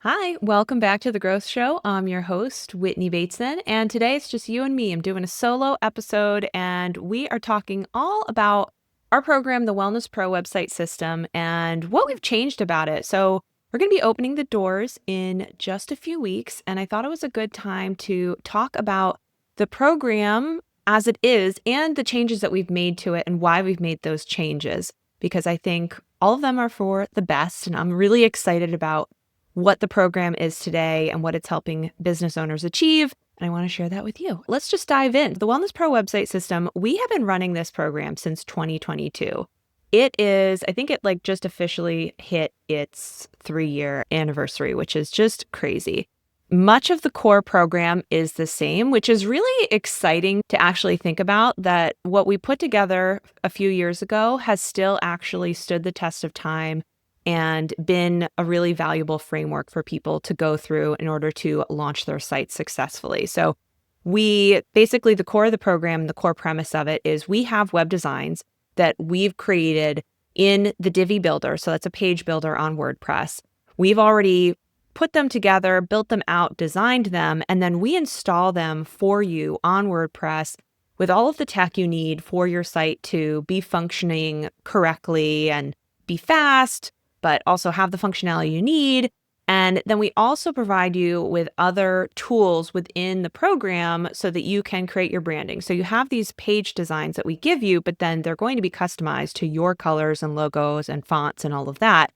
Hi, welcome back to the Growth Show. I'm your host, Whitney Bateson, and today it's just you and me. I'm doing a solo episode, and we are talking all about our program, the Wellness Pro website system, and what we've changed about it. So, we're going to be opening the doors in just a few weeks, and I thought it was a good time to talk about the program as it is and the changes that we've made to it and why we've made those changes, because I think all of them are for the best, and I'm really excited about what the program is today and what it's helping business owners achieve. And I want to share that with you. Let's just dive in. The Wellness Pro website system, we have been running this program since 2022. It is, I think it just officially hit its 3-year anniversary, which is just crazy. Much of the core program is the same, which is really exciting to actually think about, that what we put together a few years ago has still actually stood the test of time and been a really valuable framework for people to go through in order to launch their site successfully. So the core of the program, the core premise of it is we have web designs that we've created in the Divi Builder. So that's a page builder on WordPress. We've already put them together, built them out, designed them, and then we install them for you on WordPress with all of the tech you need for your site to be functioning correctly and be fast, but also have the functionality you need. And then we also provide you with other tools within the program so that you can create your branding. So you have these page designs that we give you, but then they're going to be customized to your colors and logos and fonts and all of that.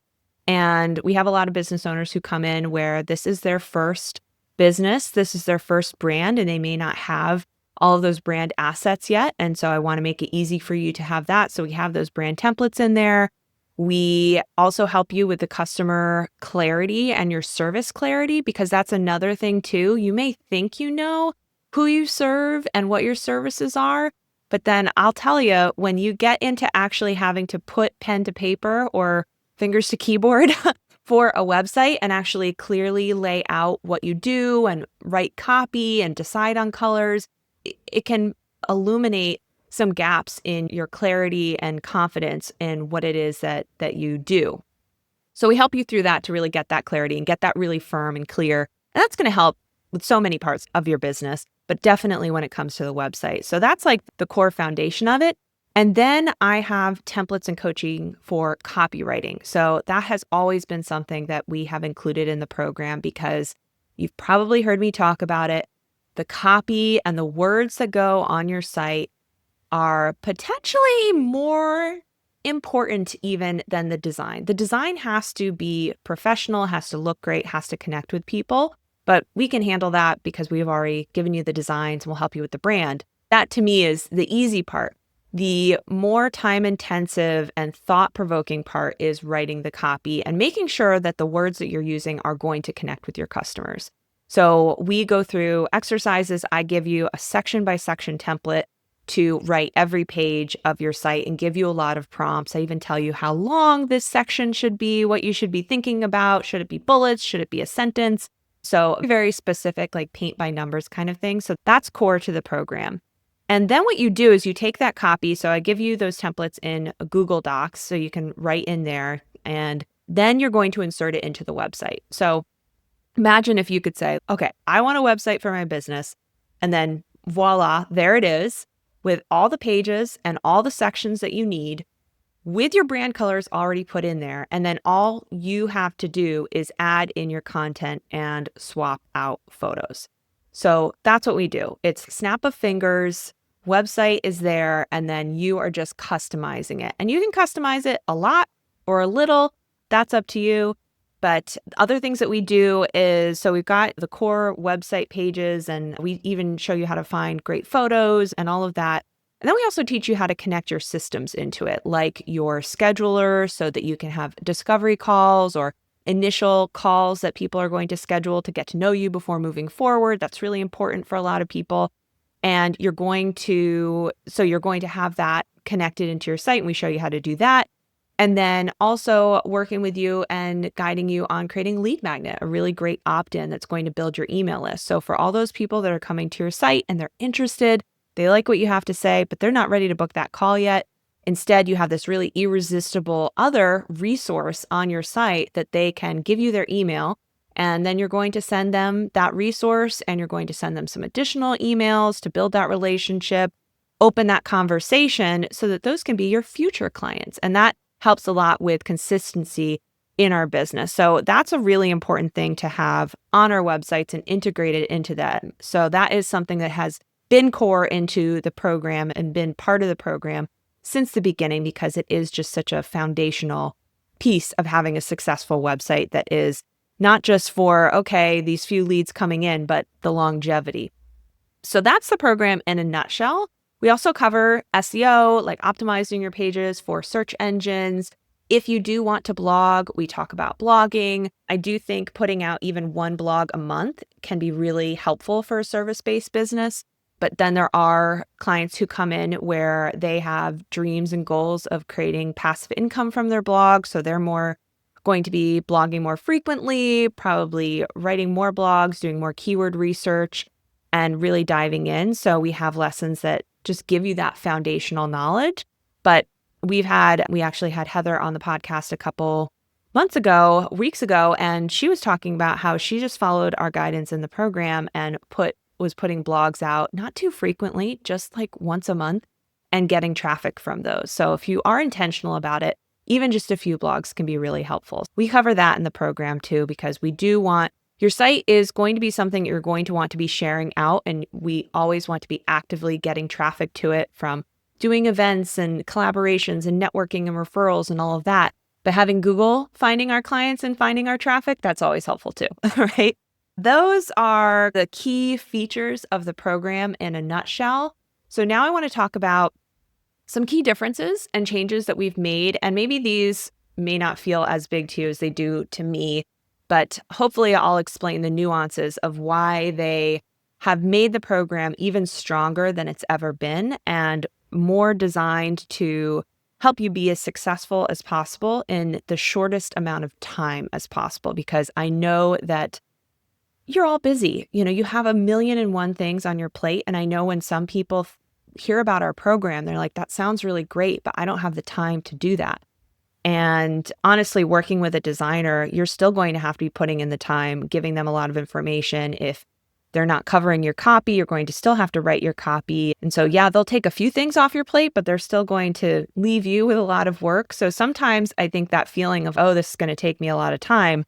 And we have a lot of business owners who come in where this is their first business, this is their first brand, and they may not have all of those brand assets yet. And so I want to make it easy for you to have that. So we have those brand templates in there. We also help you with the customer clarity and your service clarity, because that's another thing too. You may think you know who you serve and what your services are, but then I'll tell you, when you get into actually having to put pen to paper or fingers to keyboard for a website and actually clearly lay out what you do and write copy and decide on colors, it can illuminate some gaps in your clarity and confidence in what it is that you do. So we help you through that to really get that clarity and get that really firm and clear. And that's going to help with so many parts of your business, but definitely when it comes to the website. So that's like the core foundation of it. And then I have templates and coaching for copywriting. So that has always been something that we have included in the program because you've probably heard me talk about it. The copy and the words that go on your site are potentially more important even than the design. The design has to be professional, has to look great, has to connect with people, but we can handle that because we've already given you the designs and we'll help you with the brand. That to me is the easy part. The more time-intensive and thought-provoking part is writing the copy and making sure that the words that you're using are going to connect with your customers. So we go through exercises. I give you a section-by-section template to write every page of your site and give you a lot of prompts. I even tell you how long this section should be, what you should be thinking about. Should it be bullets? Should it be a sentence? So very specific, like paint by numbers kind of thing. So that's core to the program. And then what you do is you take that copy. So I give you those templates in Google Docs so you can write in there, and then you're going to insert it into the website. So imagine if you could say, okay, I want a website for my business, and then voila, there it is, with all the pages and all the sections that you need with your brand colors already put in there. And then all you have to do is add in your content and swap out photos. So that's what we do. It's snap of fingers, website is there, and then you are just customizing it. And you can customize it a lot or a little, that's up to you. But other things that we do is, so we've got the core website pages, and we even show you how to find great photos and all of that. And then we also teach you how to connect your systems into it, like your scheduler, so that you can have discovery calls or initial calls that people are going to schedule to get to know you before moving forward. That's really important for a lot of people. And you're going to have that connected into your site, and we show you how to do that. And then also working with you and guiding you on creating Lead Magnet, a really great opt-in that's going to build your email list. So for all those people that are coming to your site and they're interested, they like what you have to say, but they're not ready to book that call yet. Instead, you have this really irresistible other resource on your site that they can give you their email, And then you're going to send them that resource and you're going to send them some additional emails to build that relationship, open that conversation so that those can be your future clients. And that helps a lot with consistency in our business. So that's a really important thing to have on our websites and integrated into that. So that is something that has been core into the program and been part of the program since the beginning, because it is just such a foundational piece of having a successful website that is not just for, okay, these few leads coming in, but the longevity. So that's the program in a nutshell. We also cover SEO, like optimizing your pages for search engines. If you do want to blog, we talk about blogging. I do think putting out even one blog a month can be really helpful for a service-based business. But then there are clients who come in where they have dreams and goals of creating passive income from their blog. So they're more going to be blogging more frequently, probably writing more blogs, doing more keyword research, and really diving in. So we have lessons that just give you that foundational knowledge. But we actually had Heather on the podcast a couple weeks ago, and she was talking about how she just followed our guidance in the program and was putting blogs out not too frequently, just like once a month, and getting traffic from those. So if you are intentional about it, even just a few blogs can be really helpful. We cover that in the program too, because we do want your site is going to be something you're going to want to be sharing out, and we always want to be actively getting traffic to it from doing events and collaborations and networking and referrals and all of that. But having Google finding our clients and finding our traffic, that's always helpful too, right? Those are the key features of the program in a nutshell. So now I want to talk about some key differences and changes that we've made. And maybe these may not feel as big to you as they do to me, but hopefully I'll explain the nuances of why they have made the program even stronger than it's ever been and more designed to help you be as successful as possible in the shortest amount of time as possible. Because I know that you're all busy. You have 1,000,001 things on your plate. And I know when some people hear about our program, they're like, that sounds really great, but I don't have the time to do that. And honestly, working with a designer, you're still going to have to be putting in the time, giving them a lot of information. If they're not covering your copy, you're going to still have to write your copy. And so, yeah, they'll take a few things off your plate, but they're still going to leave you with a lot of work. So sometimes I think that feeling of, oh, this is going to take me a lot of time,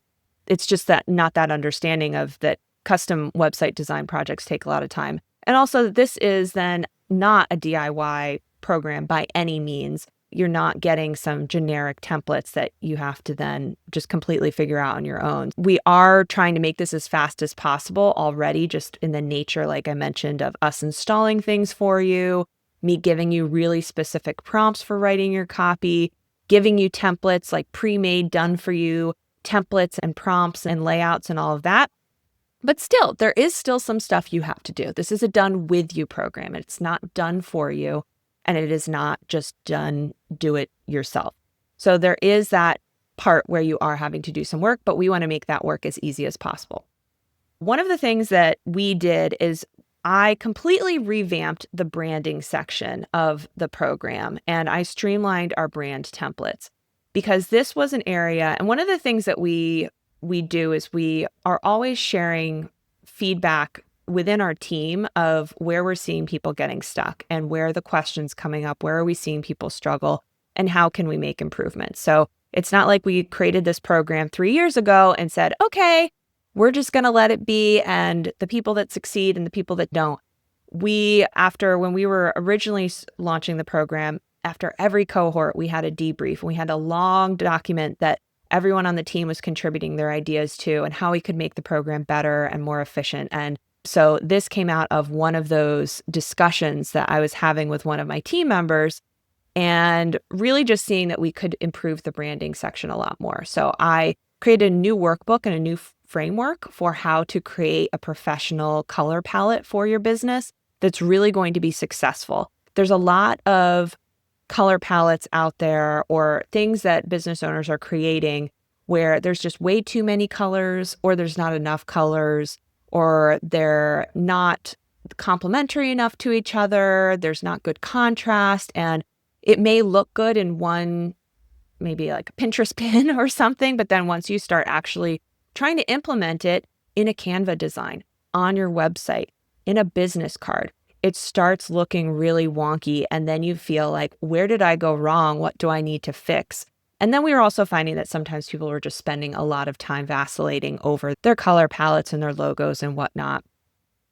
it's just that not that understanding of that custom website design projects take a lot of time. And also, this is then not a DIY program by any means. You're not getting some generic templates that you have to then just completely figure out on your own. We are trying to make this as fast as possible already, just in the nature, like I mentioned, of us installing things for you, me giving you really specific prompts for writing your copy, giving you templates like pre-made, done for you, templates and prompts and layouts and all of that. But still, there is still some stuff you have to do. This is a done with you program. It's not done for you. And it is not just done, do it yourself. So there is that part where you are having to do some work, but we want to make that work as easy as possible. One of the things that we did is I completely revamped the branding section of the program, and I streamlined our brand templates because this was an area. And one of the things that we do is we are always sharing feedback within our team of where we're seeing people getting stuck and where are the questions coming up, where are we seeing people struggle, and how can we make improvements. So it's not like we created this program 3 years ago and said, okay, we're just going to let it be, and the people that succeed and the people that don't. When we were originally launching the program, after every cohort, we had a debrief, and we had a long document that everyone on the team was contributing their ideas to and how we could make the program better and more efficient. And so this came out of one of those discussions that I was having with one of my team members, and really just seeing that we could improve the branding section a lot more. So I created a new workbook and a new framework for how to create a professional color palette for your business that's really going to be successful. There's a lot of color palettes out there or things that business owners are creating where there's just way too many colors, or there's not enough colors, or they're not complementary enough to each other. There's not good contrast, and it may look good in one, maybe like a Pinterest pin or something, but then once you start actually trying to implement it in a Canva design, on your website, in a business card, it starts looking really wonky. And then you feel like, where did I go wrong? What do I need to fix? And then we were also finding that sometimes people were just spending a lot of time vacillating over their color palettes and their logos and whatnot.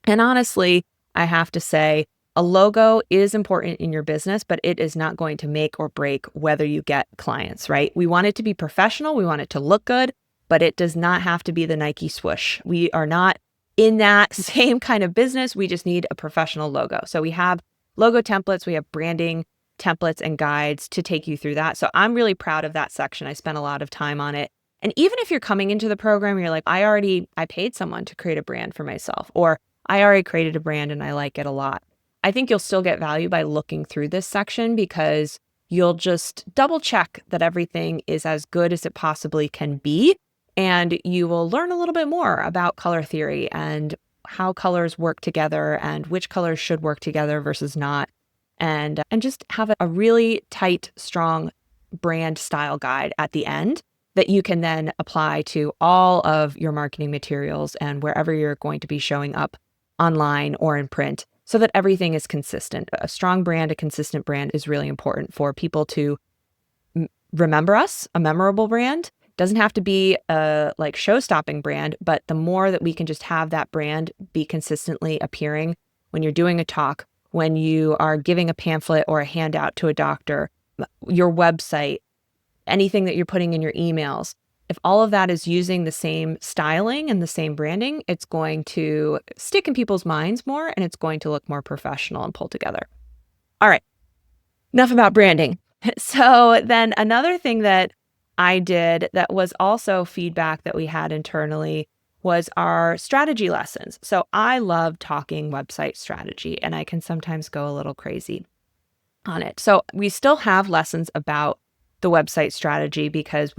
And honestly, I have to say, a logo is important in your business, but it is not going to make or break whether you get clients, right? We want it to be professional. We want it to look good, but it does not have to be the Nike swoosh. We are not in that same kind of business. We just need a professional logo. So we have logo templates, we have branding templates and guides to take you through that. So I'm really proud of that section. I spent a lot of time on it. And even if you're coming into the program, you're like, I paid someone to create a brand for myself, or I already created a brand and I like it a lot. I think you'll still get value by looking through this section because you'll just double check that everything is as good as it possibly can be. And you will learn a little bit more about color theory and how colors work together and which colors should work together versus not. And just have a really tight, strong brand style guide at the end that you can then apply to all of your marketing materials and wherever you're going to be showing up online or in print so that everything is consistent. A strong brand, a consistent brand is really important for people to remember us, a memorable brand. Doesn't have to be a like show-stopping brand, but the more that we can just have that brand be consistently appearing when you're doing a talk, when you are giving a pamphlet or a handout to a doctor, your website, anything that you're putting in your emails, if all of that is using the same styling and the same branding, it's going to stick in people's minds more and it's going to look more professional and pulled together. All right, enough about branding. So then another thing that I did that was also feedback that we had internally was our strategy lessons. So I love talking website strategy and I can sometimes go a little crazy on it. So we still have lessons about the website strategy because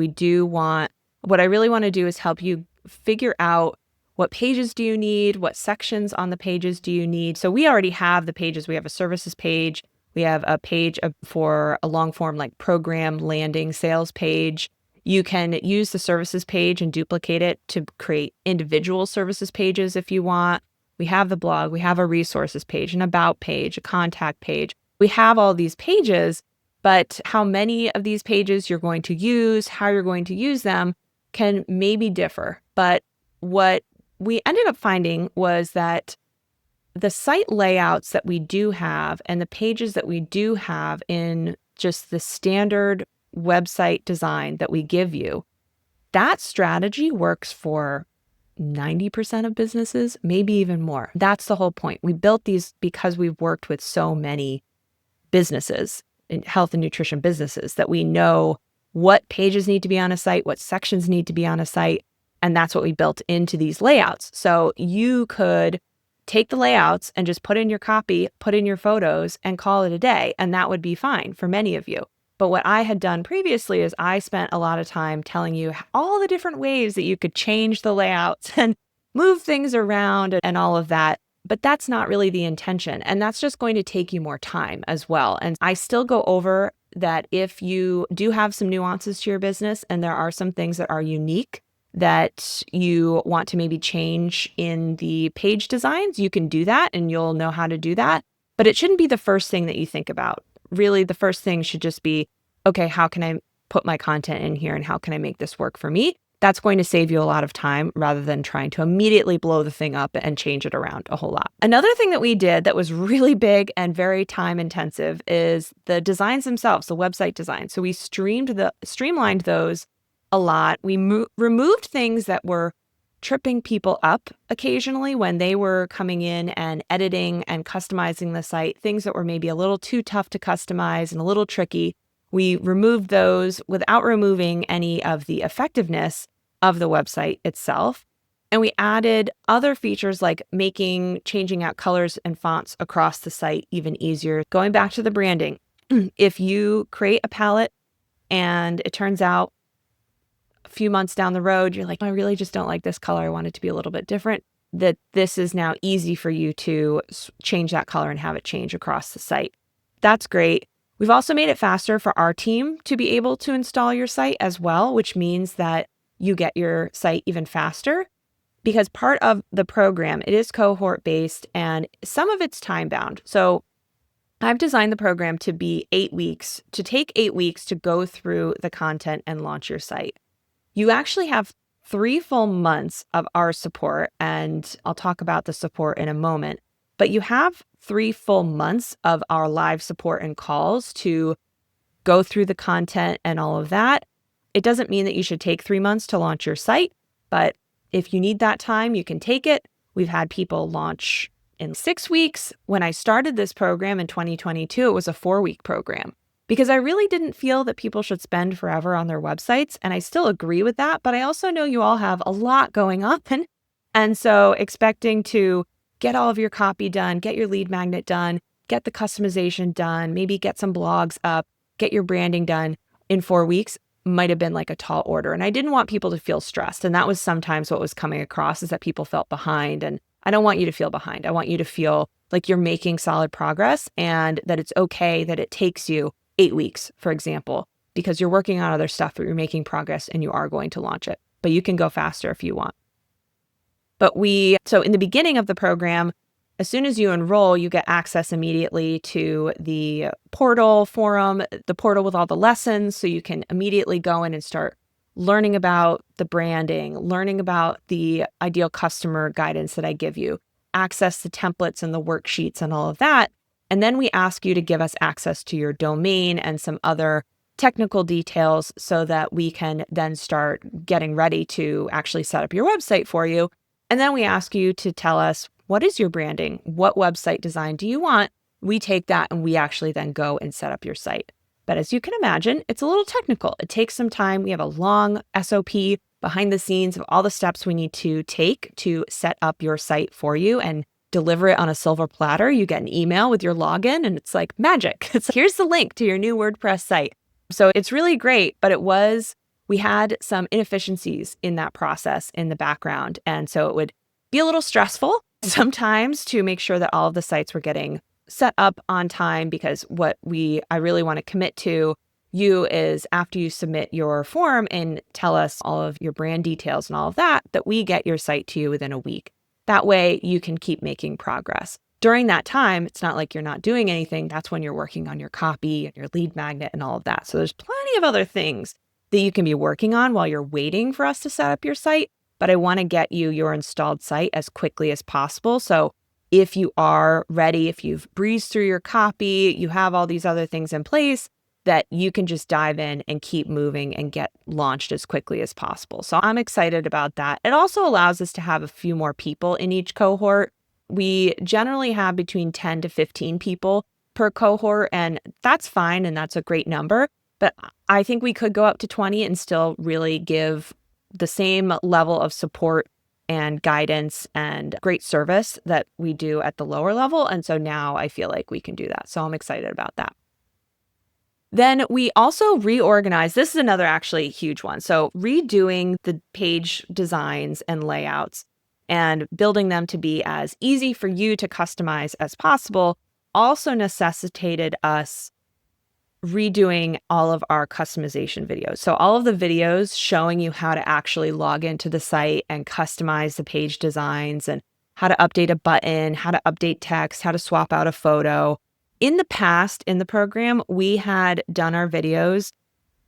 what I really want to do is help you figure out what pages do you need, what sections on the pages do you need. So we already have the pages. We have a services page. We have a page for a long form like program landing sales page. You can use the services page and duplicate it to create individual services pages if you want. We have the blog, we have a resources page, an about page, a contact page. We have all these pages, but how many of these pages you're going to use, how you're going to use them can maybe differ. But what we ended up finding was that the site layouts that we do have and the pages that we do have in just the standard website design that we give you, that strategy works for 90% of businesses, maybe even more. That's the whole point. We built these because we've worked with so many businesses, in health and nutrition businesses, that we know what pages need to be on a site, what sections need to be on a site, and that's what we built into these layouts. So you could take the layouts and just put in your copy, put in your photos, and call it a day, and that would be fine for many of you. But what I had done previously is I spent a lot of time telling you all the different ways that you could change the layouts and move things around and all of that. But that's not really the intention. And that's just going to take you more time as well. And I still go over that if you do have some nuances to your business and there are some things that are unique that you want to maybe change in the page designs, you can do that and you'll know how to do that. But it shouldn't be the first thing that you think about. Really, the first thing should just be, okay, how can I put my content in here and how can I make this work for me? That's going to save you a lot of time rather than trying to immediately blow the thing up and change it around a whole lot. Another thing that we did that was really big and very time intensive is the designs themselves, the website design. So we streamlined those a lot. We removed things that were tripping people up occasionally when they were coming in and editing and customizing the site, things that were maybe a little too tough to customize and a little tricky. We removed those without removing any of the effectiveness of the website itself. And we added other features like changing out colors and fonts across the site even easier. Going back to the branding, if you create a palette and it turns out a few months down the road, you're like, I really just don't like this color. I want it to be a little bit different. That this is now easy for you to change that color and have it change across the site. That's great. We've also made it faster for our team to be able to install your site as well, which means that you get your site even faster. Because part of the program, it is cohort based and some of it's time bound. So I've designed the program to be 8 weeks, to take 8 weeks to go through the content and launch your site. You actually have 3 full months of our support, and I'll talk about the support in a moment, but you have 3 full months of our live support and calls to go through the content and all of that. It doesn't mean that you should take 3 months to launch your site, but if you need that time, you can take it. We've had people launch in 6 weeks. When I started this program in 2022, it was a 4-week program because I really didn't feel that people should spend forever on their websites. And I still agree with that, but I also know you all have a lot going on. And so expecting to get all of your copy done, get your lead magnet done, get the customization done, maybe get some blogs up, get your branding done in 4 weeks might have been like a tall order. And I didn't want people to feel stressed. And that was sometimes what was coming across, is that people felt behind. And I don't want you to feel behind. I want you to feel like you're making solid progress and that it's okay that it takes you 8 weeks, for example, because you're working on other stuff, but you're making progress and you are going to launch it. But you can go faster if you want. So in the beginning of the program, as soon as you enroll, you get access immediately to the portal forum, the portal with all the lessons. So you can immediately go in and start learning about the branding, learning about the ideal customer guidance that I give you, access the templates and the worksheets and all of that. And then we ask you to give us access to your domain and some other technical details so that we can then start getting ready to actually set up your website for you. And then we ask you to tell us, what is your branding? What website design do you want? We take that and we actually then go and set up your site. But as you can imagine, it's a little technical. It takes some time. We have a long SOP behind the scenes of all the steps we need to take to set up your site for you and deliver it on a silver platter. You get an email with your login and it's like magic. It's here's the link to your new WordPress site. So it's really great, but we had some inefficiencies in that process in the background. And so it would be a little stressful sometimes to make sure that all of the sites were getting set up on time, because I really want to commit to you is after you submit your form and tell us all of your brand details and all of that we get your site to you within a week. That way you can keep making progress. During that time, it's not like you're not doing anything. That's when you're working on your copy and your lead magnet and all of that. So there's plenty of other things that you can be working on while you're waiting for us to set up your site. But I want to get you your installed site as quickly as possible. So if you are ready, if you've breezed through your copy, you have all these other things in place, that you can just dive in and keep moving and get launched as quickly as possible. So I'm excited about that. It also allows us to have a few more people in each cohort. We generally have between 10 to 15 people per cohort, and that's fine. And that's a great number. But I think we could go up to 20 and still really give the same level of support and guidance and great service that we do at the lower level. And so now I feel like we can do that. So I'm excited about that. Then we also reorganized. This is another actually huge one. So redoing the page designs and layouts and building them to be as easy for you to customize as possible also necessitated us redoing all of our customization videos. So all of the videos showing you how to actually log into the site and customize the page designs and how to update a button, how to update text, how to swap out a photo. In the past, in the program, we had done our videos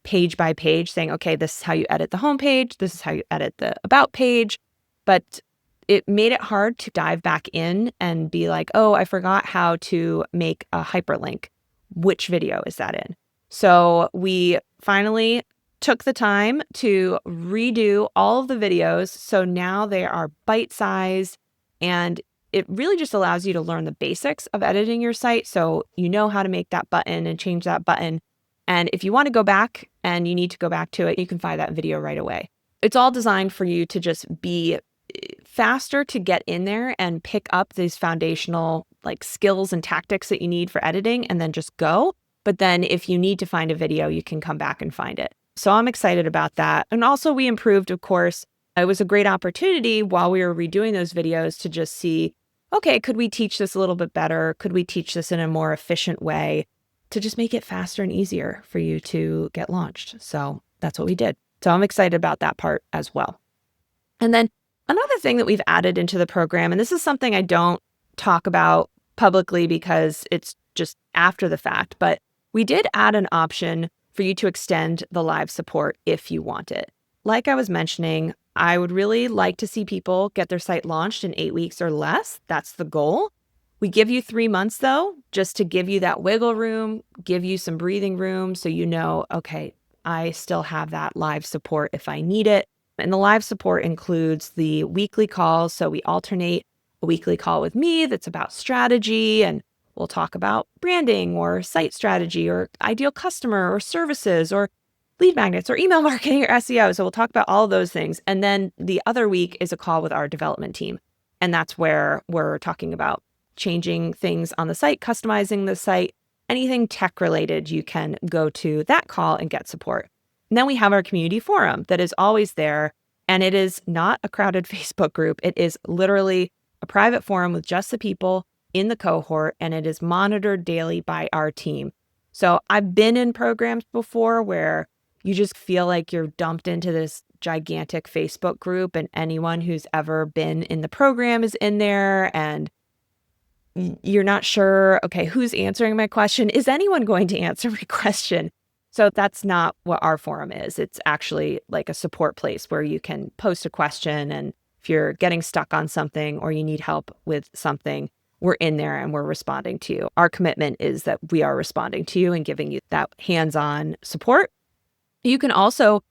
page by page saying, okay, this is how you edit the homepage. This is how you edit the about page. But it made it hard to dive back in and be like, oh, I forgot how to make a hyperlink. Which video is that in? So we finally took the time to redo all of the videos. So now they are bite-sized, and it really just allows you to learn the basics of editing your site. So you know how to make that button and change that button. And if you want to go back and you need to go back to it, you can find that video right away. It's all designed for you to just be faster to get in there and pick up these foundational skills and tactics that you need for editing and then just go. But then if you need to find a video, you can come back and find it. So I'm excited about that. And also we improved, of course. It was a great opportunity while we were redoing those videos to just see, okay, could we teach this a little bit better? Could we teach this in a more efficient way to just make it faster and easier for you to get launched? So that's what we did. So I'm excited about that part as well. And then another thing that we've added into the program, and this is something I don't talk about publicly because it's just after the fact, but we did add an option for you to extend the live support if you want it. Like I was mentioning, I would really like to see people get their site launched in 8 weeks or less. That's the goal. We give you 3 months though, just to give you that wiggle room, give you some breathing room so you know, okay, I still have that live support if I need it. And the live support includes the weekly calls. So we alternate a weekly call with me that's about strategy, and we'll talk about branding or site strategy or ideal customer or services or lead magnets or email marketing or SEO. So we'll talk about all of those things. And then the other week is a call with our development team. And that's where we're talking about changing things on the site, customizing the site, anything tech related. You can go to that call and get support. And then we have our community forum that is always there. And it is not a crowded Facebook group. It is literally a private forum with just the people in the cohort, and it is monitored daily by our team. So I've been in programs before where you just feel like you're dumped into this gigantic Facebook group, and anyone who's ever been in the program is in there, and you're not sure, okay, who's answering my question? Is anyone going to answer my question? So that's not what our forum is. It's actually like a support place where you can post a question, and if you're getting stuck on something or you need help with something, we're in there and we're responding to you. Our commitment is that we are responding to you and giving you that hands-on support. You can also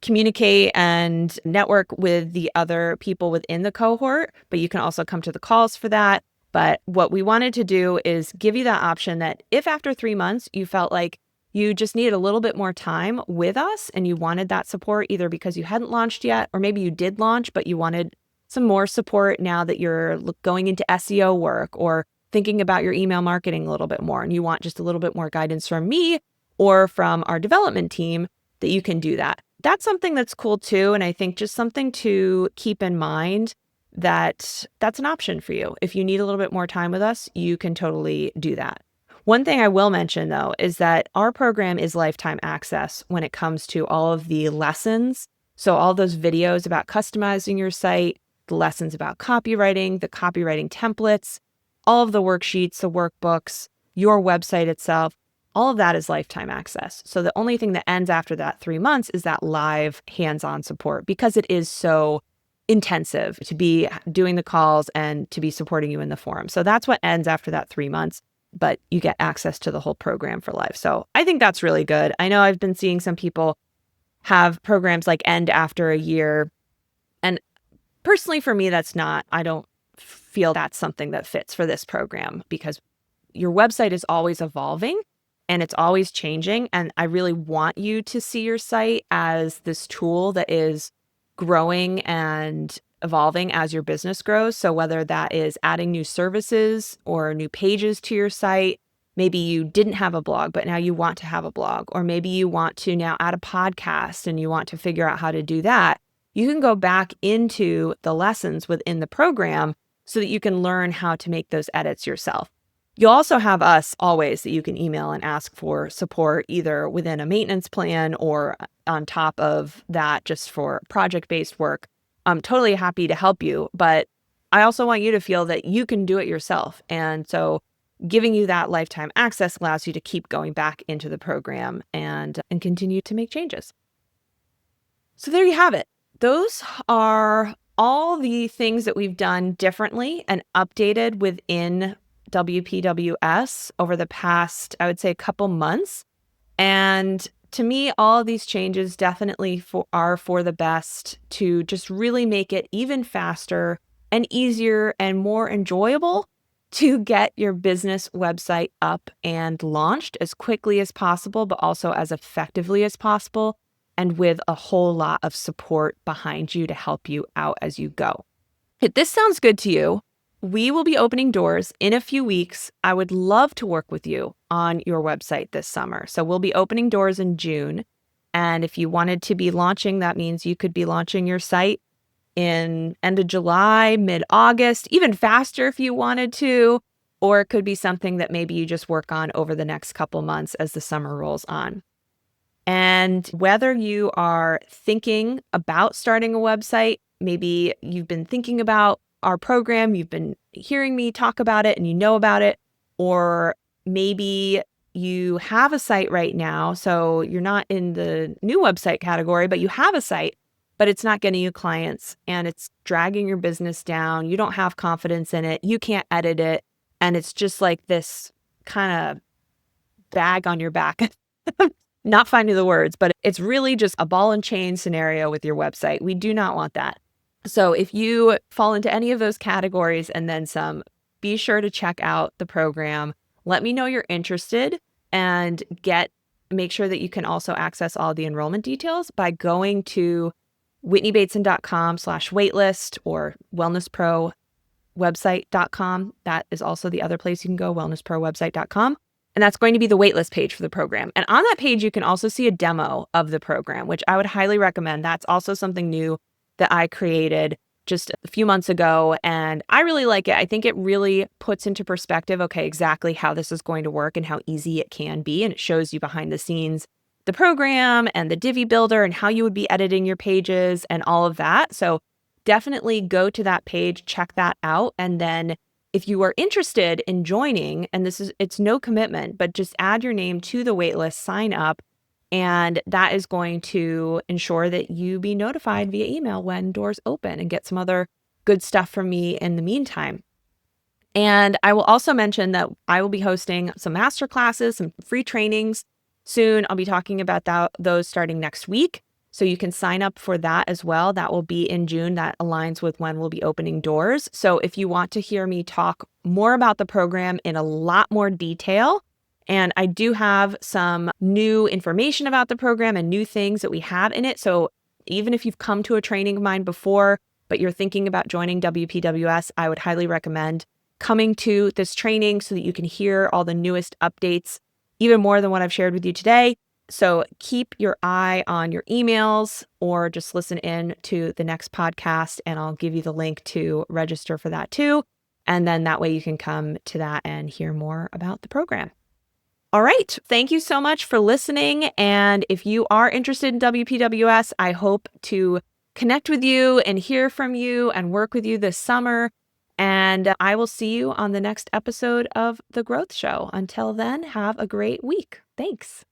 communicate and network with the other people within the cohort, but you can also come to the calls for that. But what we wanted to do is give you that option that if after 3 months you felt like you just needed a little bit more time with us and you wanted that support, either because you hadn't launched yet, or maybe you did launch, but you wanted some more support now that you're going into SEO work or thinking about your email marketing a little bit more, and you want just a little bit more guidance from me or from our development team, that you can do that. That's something that's cool too. And I think just something to keep in mind, that that's an option for you. If you need a little bit more time with us, you can totally do that. One thing I will mention though, is that our program is lifetime access when it comes to all of the lessons. So all those videos about customizing your site, the lessons about copywriting, the copywriting templates, all of the worksheets, the workbooks, your website itself, all of that is lifetime access. So the only thing that ends after that 3 months is that live hands-on support, because it is so intensive to be doing the calls and to be supporting you in the forum. So that's what ends after that 3 months, but you get access to the whole program for life. So I think that's really good. I know I've been seeing some people have programs like end after a year. And personally for me, I don't feel that's something that fits for this program, because your website is always evolving and it's always changing. And I really want you to see your site as this tool that is growing and evolving as your business grows. So whether that is adding new services or new pages to your site, maybe you didn't have a blog, but now you want to have a blog, or maybe you want to now add a podcast and you want to figure out how to do that, you can go back into the lessons within the program so that you can learn how to make those edits yourself. You'll also have us always that you can email and ask for support, either within a maintenance plan or on top of that, just for project-based work. I'm totally happy to help you, but I also want you to feel that you can do it yourself. And so giving you that lifetime access allows you to keep going back into the program and continue to make changes. So there you have it. Those are all the things that we've done differently and updated within WPWS over the past, I would say, a couple months. And to me, all of these changes definitely are for the best, to just really make it even faster and easier and more enjoyable to get your business website up and launched as quickly as possible, but also as effectively as possible, and with a whole lot of support behind you to help you out as you go. If this sounds good to you, we will be opening doors in a few weeks. I would love to work with you on your website this summer. So we'll be opening doors in June. And if you wanted to be launching, that means you could be launching your site in end of July, mid-August, even faster if you wanted to, or it could be something that maybe you just work on over the next couple months as the summer rolls on. And whether you are thinking about starting a website, maybe you've been thinking about our program, you've been hearing me talk about it and you know about it, or maybe you have a site right now, so you're not in the new website category, but you have a site, but it's not getting you clients and it's dragging your business down. You don't have confidence in it. You can't edit it. And it's just like this kind of bag on your back. Not finding the words, but it's really just a ball and chain scenario with your website. We do not want that. So if you fall into any of those categories and then some, be sure to check out the program. Let me know you're interested and make sure that you can also access all the enrollment details by going to whitneybateson.com/waitlist or wellnessprowebsite.com. That is also the other place you can go, wellnessprowebsite.com. And that's going to be the waitlist page for the program. And on that page, you can also see a demo of the program, which I would highly recommend. That's also something new that I created just a few months ago. And I really like it. I think it really puts into perspective, okay, exactly how this is going to work and how easy it can be. And it shows you behind the scenes the program and the Divi builder and how you would be editing your pages and all of that. So definitely go to that page, check that out. And then if you are interested in joining, and it's no commitment, but just add your name to the waitlist, sign up, and that is going to ensure that you be notified via email when doors open and get some other good stuff from me in the meantime. And I will also mention that I will be hosting some masterclasses, some free trainings soon. I'll be talking about those starting next week. So you can sign up for that as well. That will be in June. That aligns with when we'll be opening doors. So if you want to hear me talk more about the program in a lot more detail, and I do have some new information about the program and new things that we have in it. So even if you've come to a training of mine before, but you're thinking about joining WPWS, I would highly recommend coming to this training so that you can hear all the newest updates, even more than what I've shared with you today. So keep your eye on your emails or just listen in to the next podcast and I'll give you the link to register for that too. And then that way you can come to that and hear more about the program. All right. Thank you so much for listening. And if you are interested in WPWS, I hope to connect with you and hear from you and work with you this summer. And I will see you on the next episode of The Growth Show. Until then, have a great week. Thanks.